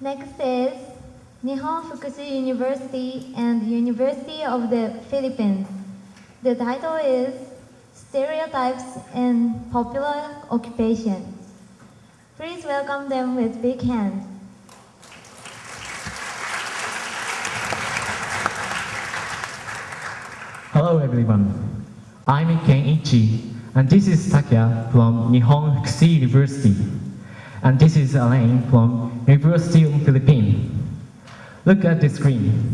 Next is Nihon Fukushi University and University of the Philippines. The title is Stereotypes in Popular Occupations. Please welcome them with big hands. Hello everyone, I'm Kenichi, and this is Takia from Nihon Fukushi University, and this is Alain from University of the Philippines. Look at the screen.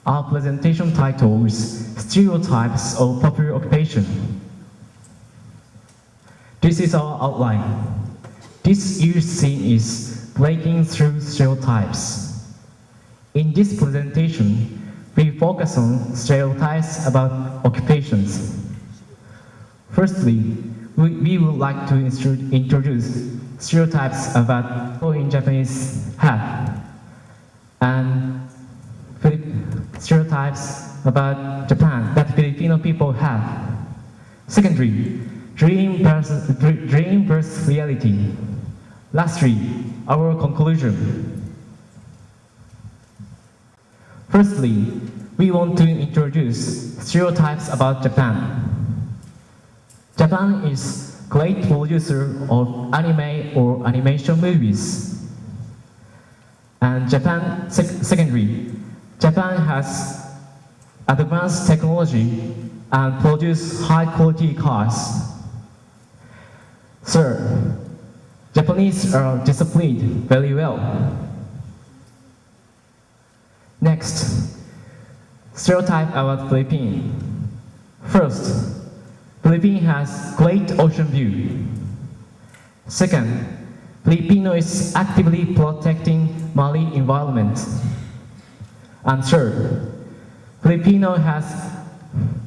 Our presentation title is Stereotypes of Popular Occupation. This is our outline. This year's theme is Breaking Through Stereotypes. In this presentation, we focus on stereotypes about occupations. Firstly, we would like to introduce stereotypes about people in Japanese have, and stereotypes about Japan that Filipino people have. Secondly, dream versus reality. Lastly, our conclusion. Firstly, we want to introduce stereotypes about Japan. Japan is a great producer of anime or animation movies. And secondly, Japan has advanced technology and produce high quality cars. Third, Japanese are disciplined very well. Next, stereotype about Philippines. First, Philippines has great ocean view. Second, Filipino is actively protecting marine environment. And third, Filipino has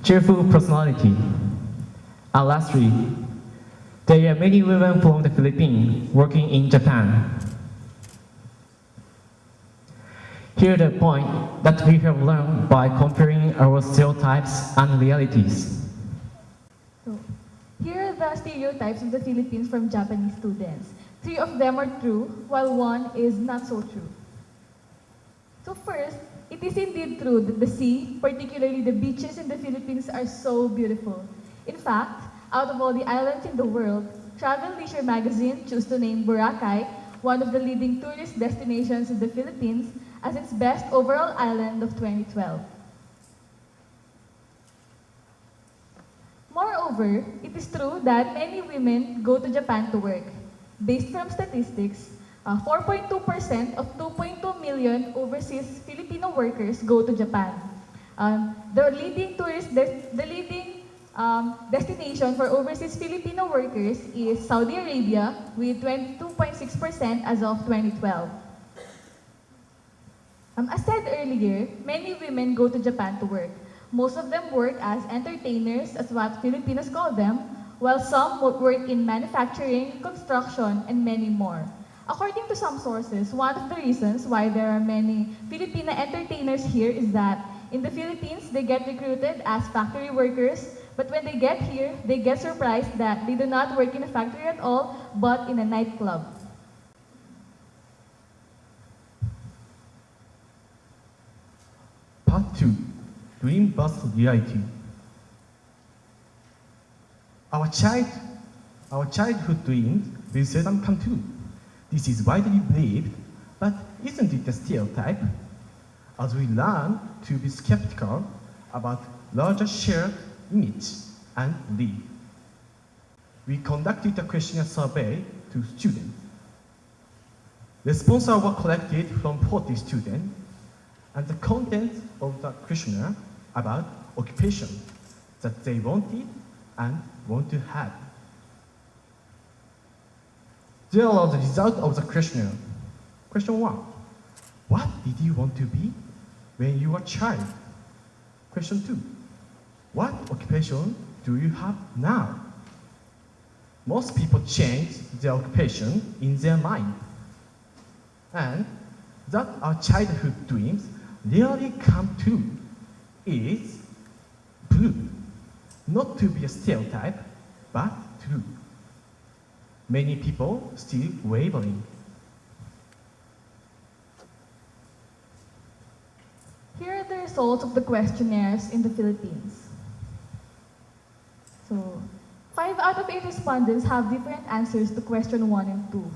cheerful personality. And lastly, there are many women from the Philippines working in Japan. Here are the points that we have learned by comparing our stereotypes and realities. So, here are the stereotypes of the Philippines from Japanese students. 3 of them are true, while 1 is not so true. So first, it is indeed true that the sea, particularly the beaches in the Philippines, are so beautiful. In fact, out of all the islands in the world, Travel Leisure magazine chose to name Boracay, one of the leading tourist destinations in the Philippines, as its best overall island of 2012. Moreover, it is true that many women go to Japan to work. Based from statistics, 4.2% of 2.2 million overseas Filipino workers go to Japan. The leading destination for overseas Filipino workers is Saudi Arabia with 22.6% as of 2012. As said earlier, many women go to Japan to work. Most of them work as entertainers, as what Filipinos call them, while some work in manufacturing, construction, and many more. According to some sources, one of the reasons why there are many Filipino entertainers here is that in the Philippines, they get recruited as factory workers, but when they get here, they get surprised that they do not work in a factory at all, but in a nightclub. Part 2, Dream versus Reality. Our childhood dreams will seldom come true. This is widely believed, but isn't it a stereotype? As we learn to be skeptical about larger shared image and belief, we conducted a questionnaire survey to students. Responses were collected from 40 students, and the contents of the questionnaire about occupation that they wanted and want to have. There are the results of the questionnaire. Question 1. What did you want to be when you were a child? Question 2. What occupation do you have now? Most people change their occupation in their mind. And that our childhood dreams rarely come true is proof not to be a stereotype, but true. Many people still wavering. results of the questionnaires in the Philippines. So, 5 out of 8 respondents have different answers to question 1 and 2.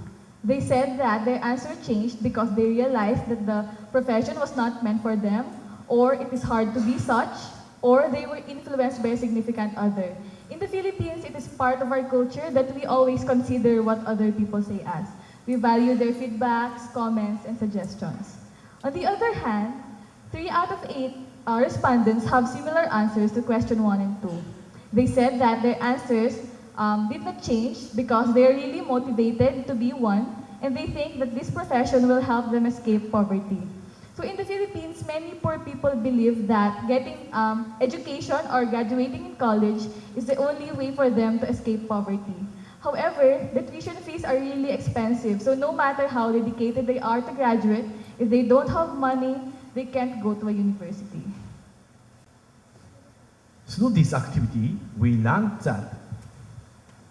They said that their answer changed because they realized that the profession was not meant for them, or it is hard to be such, or they were influenced by a significant other. In the Philippines, it is part of our culture that we always consider what other people say us. We value their feedbacks, comments, and suggestions. On the other hand, 3 out of 8 respondents have similar answers to question 1 and 2. They said that their answers did not change because they are really motivated to be one, and they think that this profession will help them escape poverty. So in the Philippines, many poor people believe that getting education or graduating in college is the only way for them to escape poverty. However, the tuition fees are really expensive, so no matter how dedicated they are to graduate, if they don't have money, they can't go to a university. Through this activity, we learned that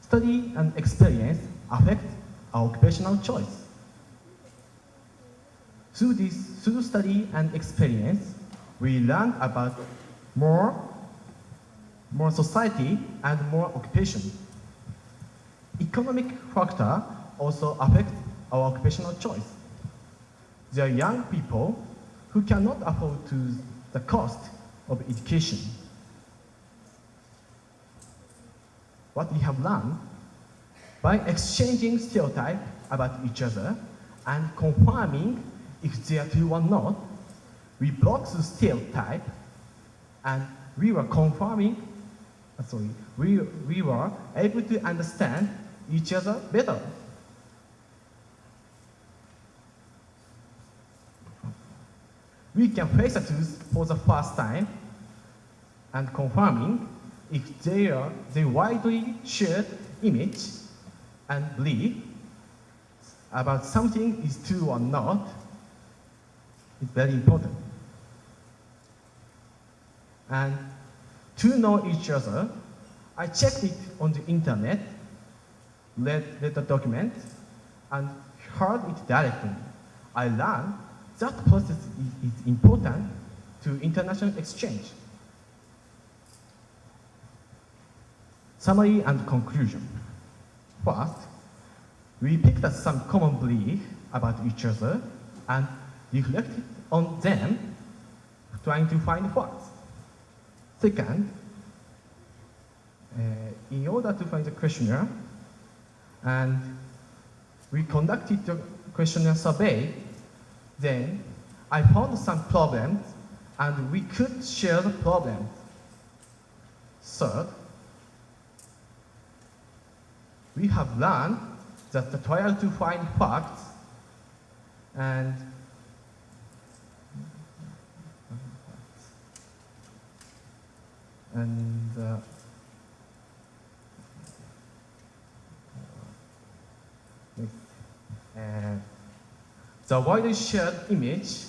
study and experience affect our occupational choice. Through study and experience, we learn about more society and more occupation. Economic factor also affect our occupational choice. There are young people who cannot afford the cost of education. What we have learned, by exchanging stereotypes about each other and confirming if they are true or not, we broke the stereotype and we were able to understand each other better. We can face the truth for the first time and confirming if they widely shared image and belief about something is true or not is very important. And to know each other, I checked it on the internet, read the document, and heard it directly. I learned that process is important to international exchange. Summary and conclusion. First, we picked up some common beliefs about each other and reflected on them, trying to find facts. Second, in order to find the questionnaire, and we conducted the questionnaire survey, then I found some problems and we could share the problems. Third, we have learned that the trial to find facts and the widely shared image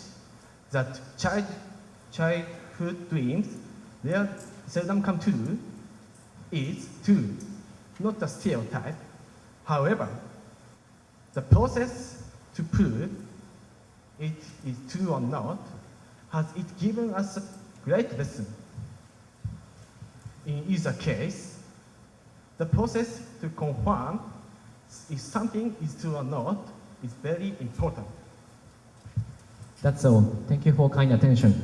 that childhood dreams seldom come true is true, not a stereotype. However, the process to prove it is true or not has given us a great lesson. In either case, the process to confirm if something is true or not is very important. That's all. Thank you for kind attention.